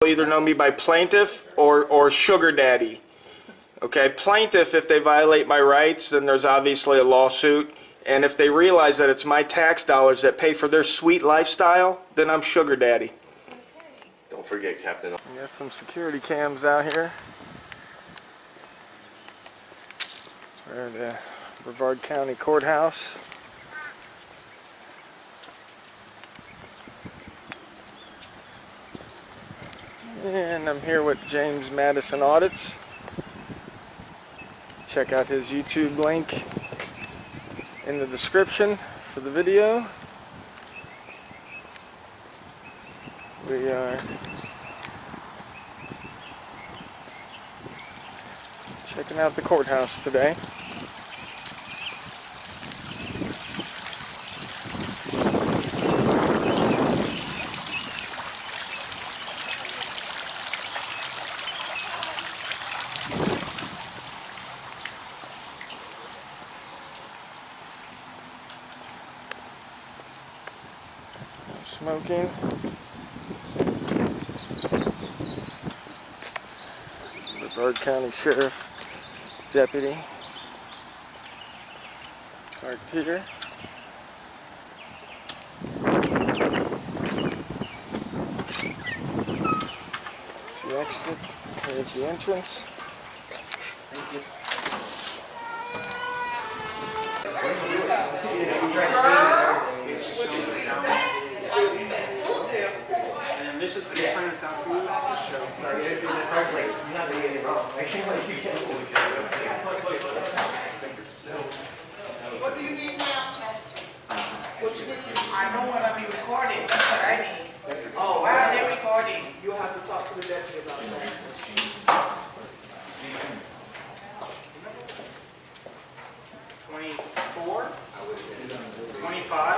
either know me by plaintiff or sugar daddy. Okay, plaintiff, if they violate my rights, then there's obviously a lawsuit. And if they realize that it's my tax dollars that pay for their sweet lifestyle, then I'm sugar daddy. Don't forget, Captain. We got some security cams out here. We're at the Brevard County Courthouse. And I'm here with James Madison Audits. Check out his YouTube link in the description for the video. We are checking out the courthouse today. Smoking. Brevard County Sheriff Deputy parked here. It's the exit. Here's the entrance. Thank you. And this is the difference out for you. Sorry, it's not doing anything wrong. What do you need now? What you need? I don't want to be recorded. That's what I need. Oh, why are they recording? You'll have to talk to the deputy about that. 24, 25.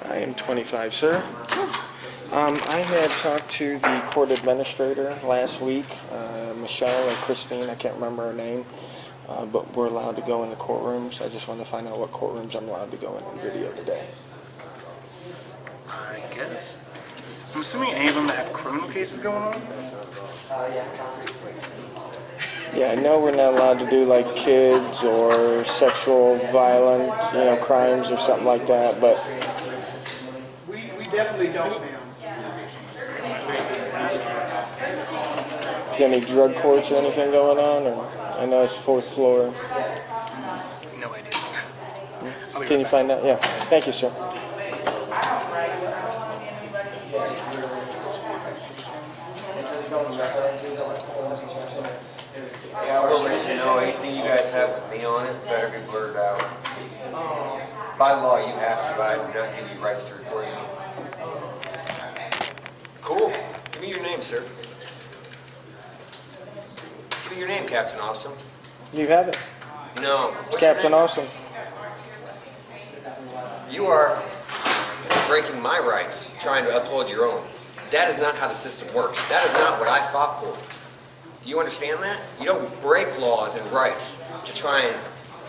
I am 25, sir. I had talked to the court administrator last week, Michelle or Christine, I can't remember her name, but we're allowed to go in the courtrooms. I just wanted to find out what courtrooms I'm allowed to go in video today. I guess. I'm assuming any of them that have criminal cases going on? Yeah, I know we're not allowed to do like kids or sexual violent, crimes or something like that, but We definitely don't, ma'am. is there any drug courts or anything going on? Or I know it's 4th floor. No idea. Can you find out? Yeah. Thank you, sir. Yeah, I will let you know, anything you guys have with me on it better be blurred out. By law, you have to. I do not give you rights to record me. Cool. Give me your name, sir. Give me your name, Captain Awesome. You have it. No. What's Captain your name? Awesome. You are breaking my rights, trying to uphold your own. That is not how the system works. That is not what I fought for. Do you understand that? You don't break laws and rights to try and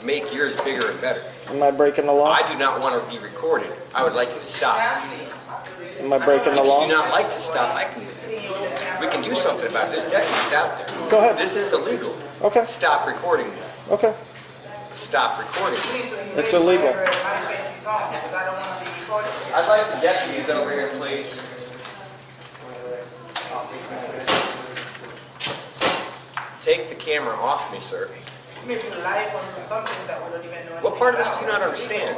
make yours bigger and better. Am I breaking the law? I do not want to be recorded. I would like you to stop. Am I breaking the If law? you do not like to stop, we can do something about this. Deputies out there. Go ahead. This is illegal. Okay. Stop recording me. Okay. Stop recording me. It's illegal. I'd like the deputies over here, please. Take the camera off me, sir. What part of this do you not understand?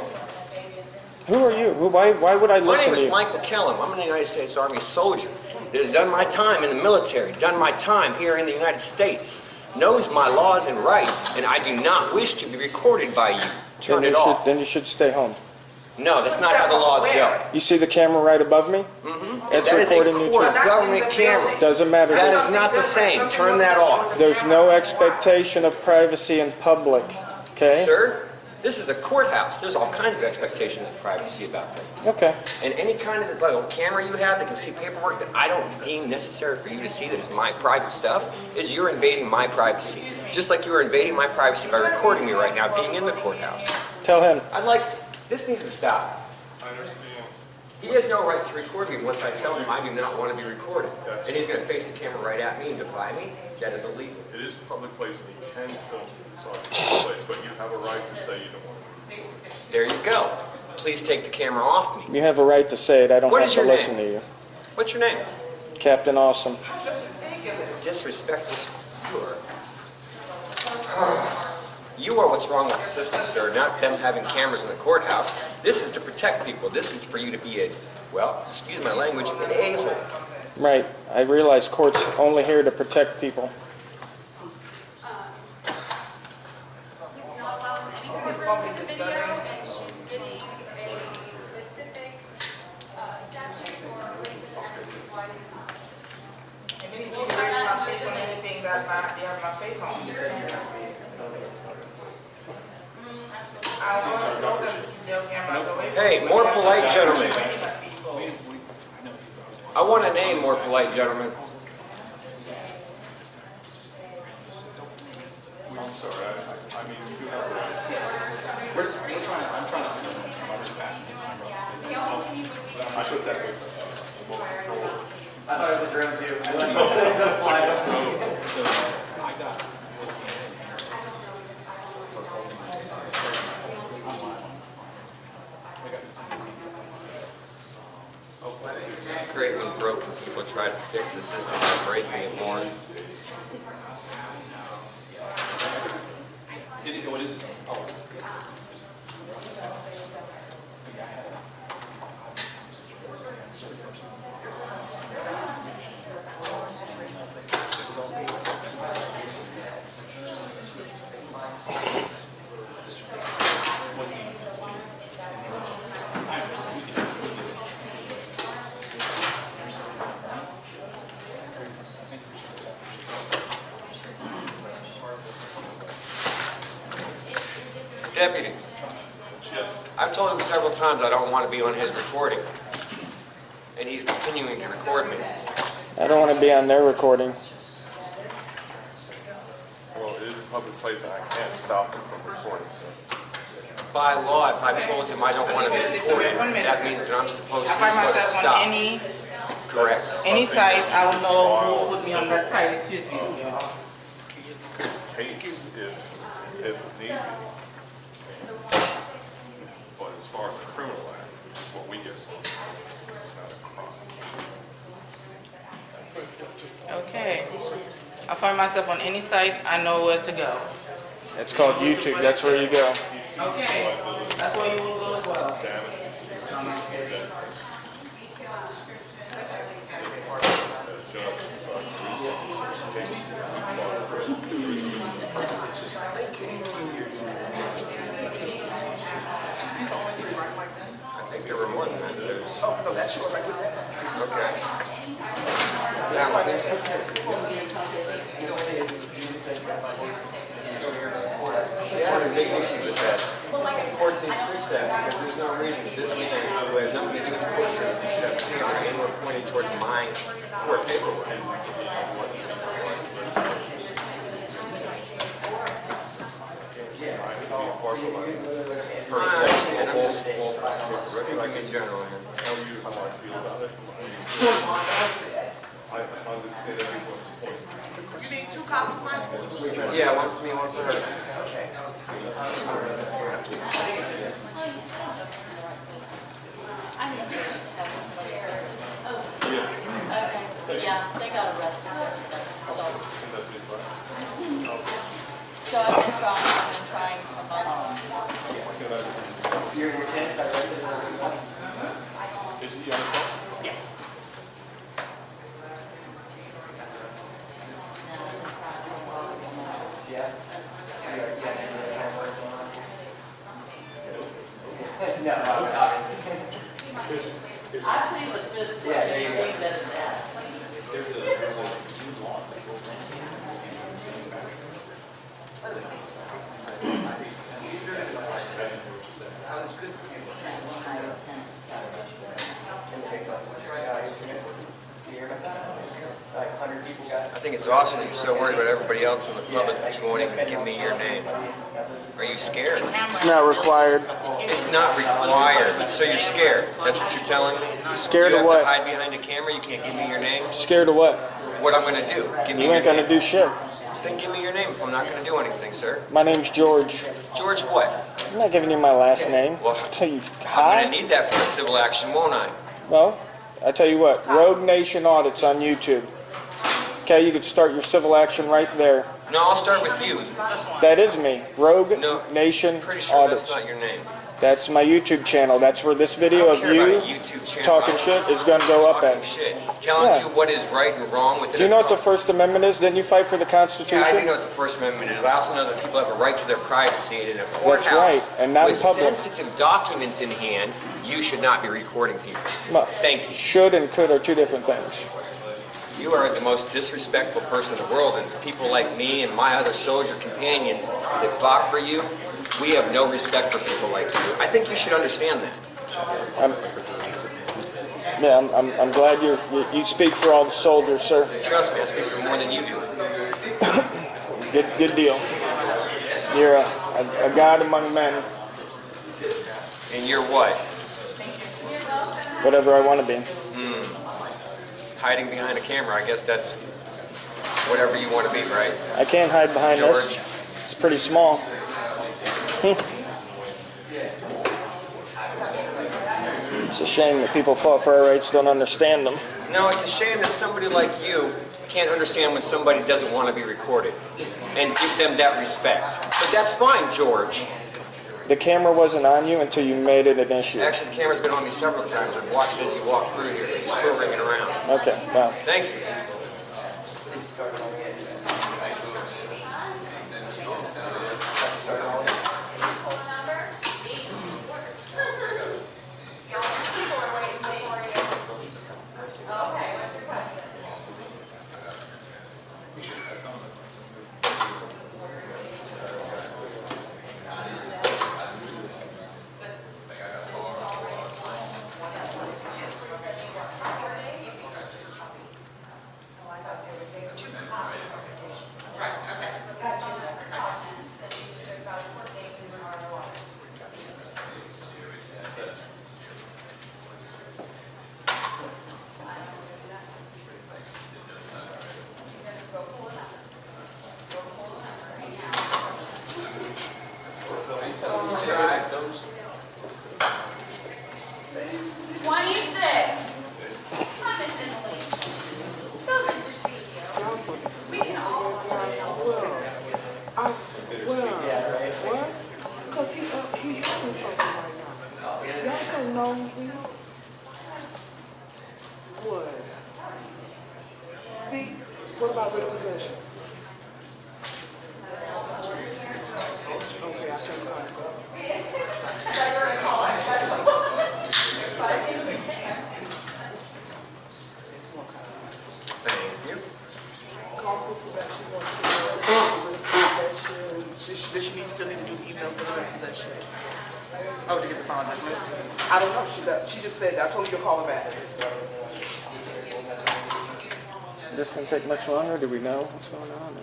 Who are you? Why would I My listen name to is you? Michael Kellum. I'm an United States Army soldier that has done my time in the military, done my time here in the United States, knows my laws and rights, and I do not wish to be recorded by you. Turn it off. Then you should stay home. No, that's not how the laws go. You see the camera right above me? Mm-hmm. It's That is a recording you court too. government camera. Doesn't matter. That is not the same. Turn that off. There's no expectation of privacy in public. Okay? Sir, this is a courthouse. There's all kinds of expectations of privacy about things. Okay. And any kind of little camera you have that can see paperwork that I don't deem necessary for you to see that is my private stuff, is you're invading my privacy. Just like you are invading my privacy by recording me right now being in the courthouse. Tell him. I'd like, this needs to stop. I understand. He has no right to record me once I tell him I do not want to be recorded. And he's going to face the camera right at me and defy me? That is illegal. It is a public place and you can film inside the place, but you have a right to say you don't want to. There you go. Please take the camera off me. You have a right to say it. I don't What have is to your listen name? to you. What's your name? Captain Awesome. That's ridiculous. Disrespectful. You are what's wrong with the system, sir, not them having cameras in the courthouse. This is to protect people. This is for you to be a, well, excuse my language, an a-hole. Right. I realize court's only here to protect people. Not allowed in any courtroom to video, and she's getting a specific statute or reason as to why it's not. And then you can erase my face on anything that they have my face on. I already told them to keep their cameras away from me. Hey, more polite gentlemen. People. I want a name, more polite gentlemen. I'm sorry, I mean, you do have a right. I'm trying to see I put that with I thought it was a drone too. I thought it was gonna fly up. It's great when broken people try to fix the system by breaking it more. What is it? Oh. Deputy, I've told him several times I don't want to be on his recording, and he's continuing to record me. I don't want to be on their recording. Well, it is a public place and I can't stop them from recording. By law, if I've told him I don't want to be recorded, that means that I'm supposed to, I find myself on stop. Correct. any site, I will know who will put me on that site. Excuse me. Case if need be. But as far as the criminal act, which is what we get from, it's not a crime. Okay. I find myself on any site, I know where to go. It's called YouTube. That's where you go. Okay. That's where you will go as well. I think there were more than that. Oh, no, that's yours right there. Okay. Now, I had a big issue with that. Courts increase that because there's no reason this weekend has nothing to do with the court system. You should have a camera anywhere pointing towards my court paperwork. I understand. I'm just like in general here. Tell you how I feel about it. I understand everyone's point. You need 2 copies, Mike? Yeah, one for me, one for her. Yeah, they got arrested. So I've been trying some other. You're in your tent, I read it. Is he on the phone? Yeah. No, obviously. I plead the fifth for anything that is asked. I think it's awesome that you're so worried about everybody else in the public that you won't even give me your name. Are you scared? It's not required. It's not required. So you're scared. That's what you're telling me? Scared you of have what? to hide behind a camera? You can't give me your name? Scared of what? What I'm going to do? Give me You your ain't name. gonna do shit. Then give me your name if I'm not going to do anything, sir. My name's George. George what? I'm not giving you my last name. Well, I'll tell you I'm hi. going to need that for the civil action, won't I? Well, I tell you what, Rogue Nation Audits on YouTube. Okay, you could start your civil action right there. No, I'll start with you. That is me, Rogue No, Nation Pretty sure Audits. that's not your name. That's my YouTube channel. That's where this video I of don't care about a you YouTube channel. talking shit is gonna go up Talking at. shit. Telling Yeah. you what is right and wrong within Do you know what the a First Amendment is? Didn't you fight for the Constitution? Yeah, I do know what the First Amendment is. I also know that people have a right to their privacy, and in a courthouse right, and not in with public. sensitive documents in hand, you should not be recording people. No. Thank you. Should and could are two different things. You are the most disrespectful person in the world, and people like me and my other soldier companions that fought for you, we have no respect for people like you. I think you should understand that. I'm glad you speak for all the soldiers, sir. Trust me, I speak for more than you do. Good deal. You're a god among men. And you're what? Whatever I want to be. Hiding behind a camera. I guess that's whatever you want to be, right? I can't hide behind George? this. It's pretty small. It's a shame that people fought for our rights don't understand them. No, it's a shame that somebody like you can't understand when somebody doesn't want to be recorded and give them that respect. But that's fine, George. The camera wasn't on you until you made it an issue. Actually, the camera's been on me several times. I've watched it as you walk through here. It's still ringing around. Okay, well, Thank you. People are waiting for you. Okay, what's your question? nosy. What? See, what about written possession? Okay, I can call. Thank you. Call Crystal back. She wants to know written possession. Does she still need to do email for the written possession? Oh, to get the final judgment? I don't know. She just said, I told her you'll call her back. This gonna take much longer? Do we know what's going on?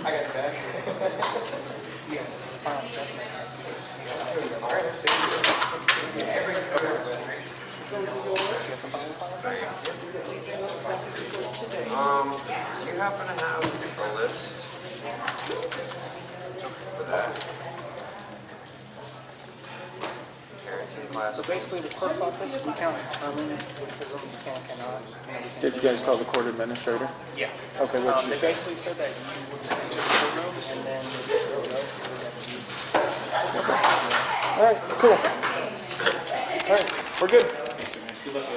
I got it back. Yes, final judgment. Do you happen to have a list for that? Parenting class. So basically, the clerk's office, we can't determine which of them you can and cannot. Did you guys call the court administrator? Yeah. Okay, what did They you say? basically said that you would just enter the courtroom and then you just go out to the deputies. All right, cool. All right, we're good.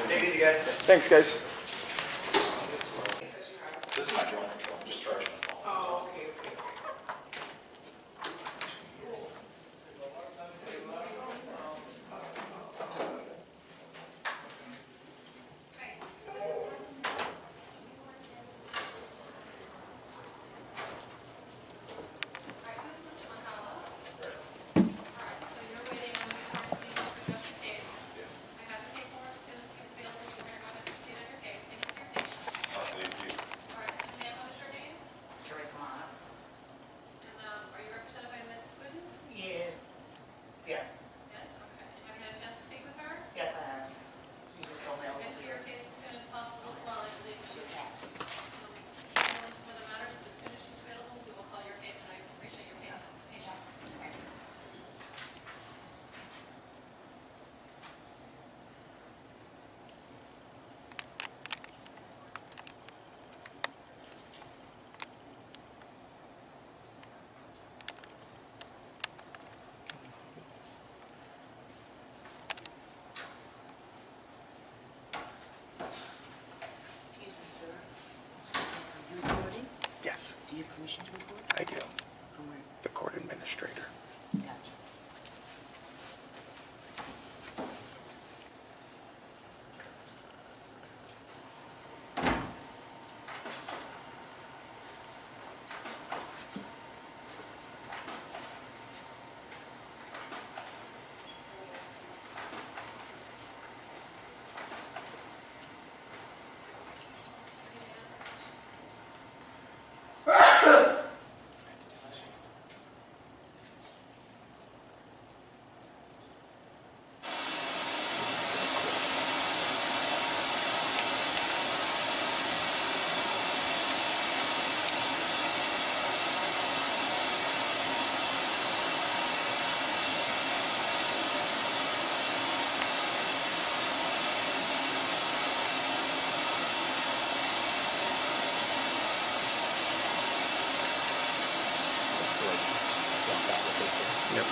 Take it easy, guys. Thanks, guys. This is my drone control, I'm just charging the phone. Oh, okay, okay. Alright, who's Mr. Mahalo? Alright, so you're waiting on Mr. Marcy to adjust your case. permission to record? I do. From where? The court administrator. Gotcha. Yep.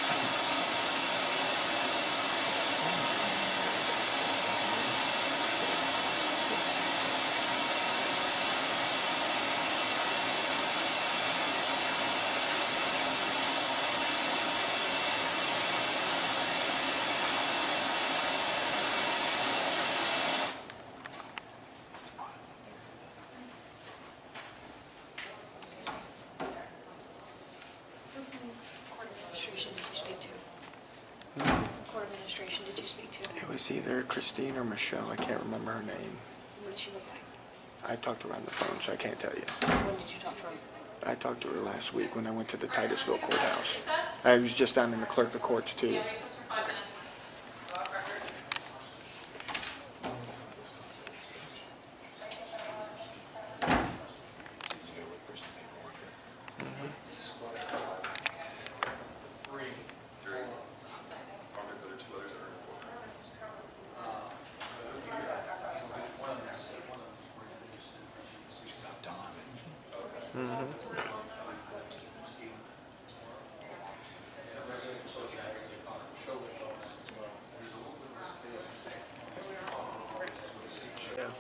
Court administration did you speak to? Court administration did you speak to? It was either Christine or Michelle. I can't remember her name. What did she look like? I talked to her on the phone, so I can't tell you. When did you talk to her? I talked to her last week when I went to the Titusville courthouse. I was just down in the clerk of courts too. Recess for 5 minutes. Go off record. Yeah.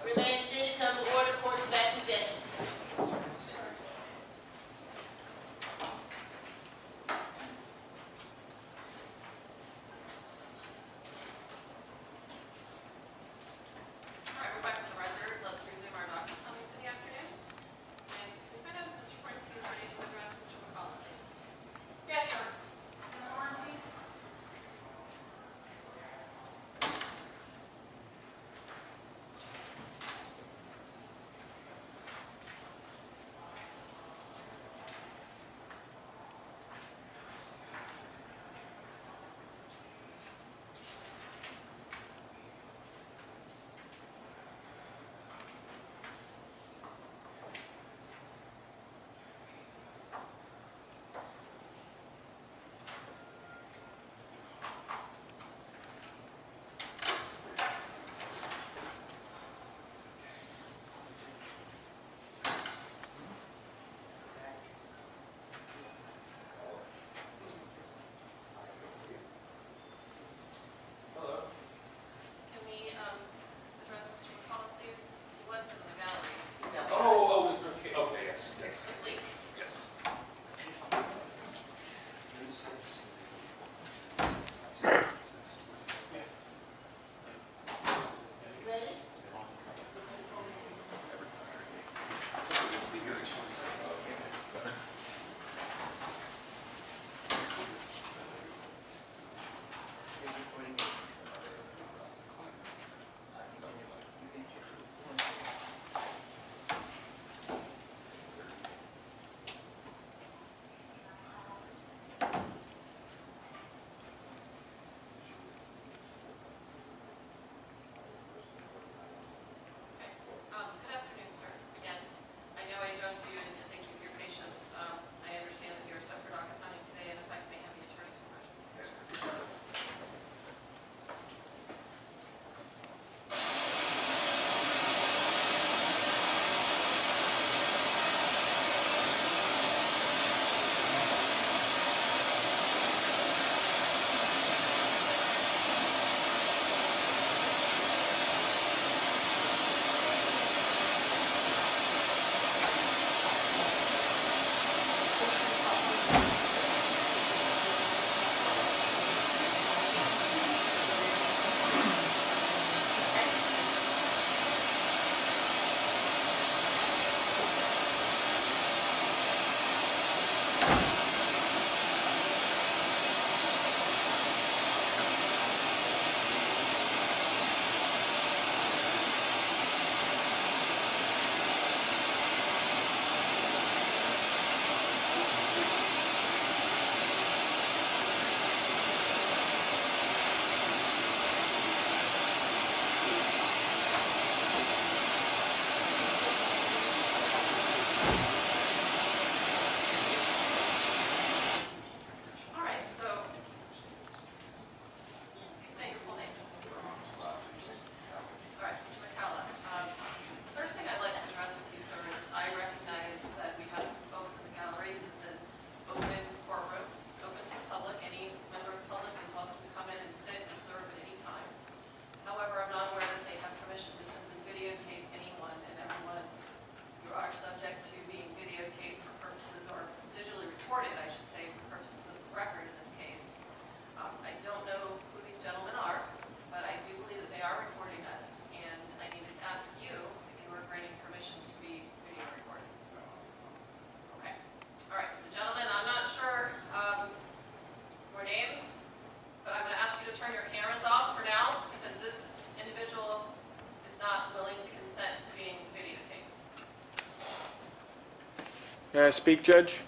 Remain seated, come to order, court is back in session. All right, we're back with the record. Let's resume our docket summary for the afternoon. And can we find out if Mr. Bornstein is ready to address Mr. McCollum, please? Yeah, sure. Mr. Bornstein? May I speak, Judge?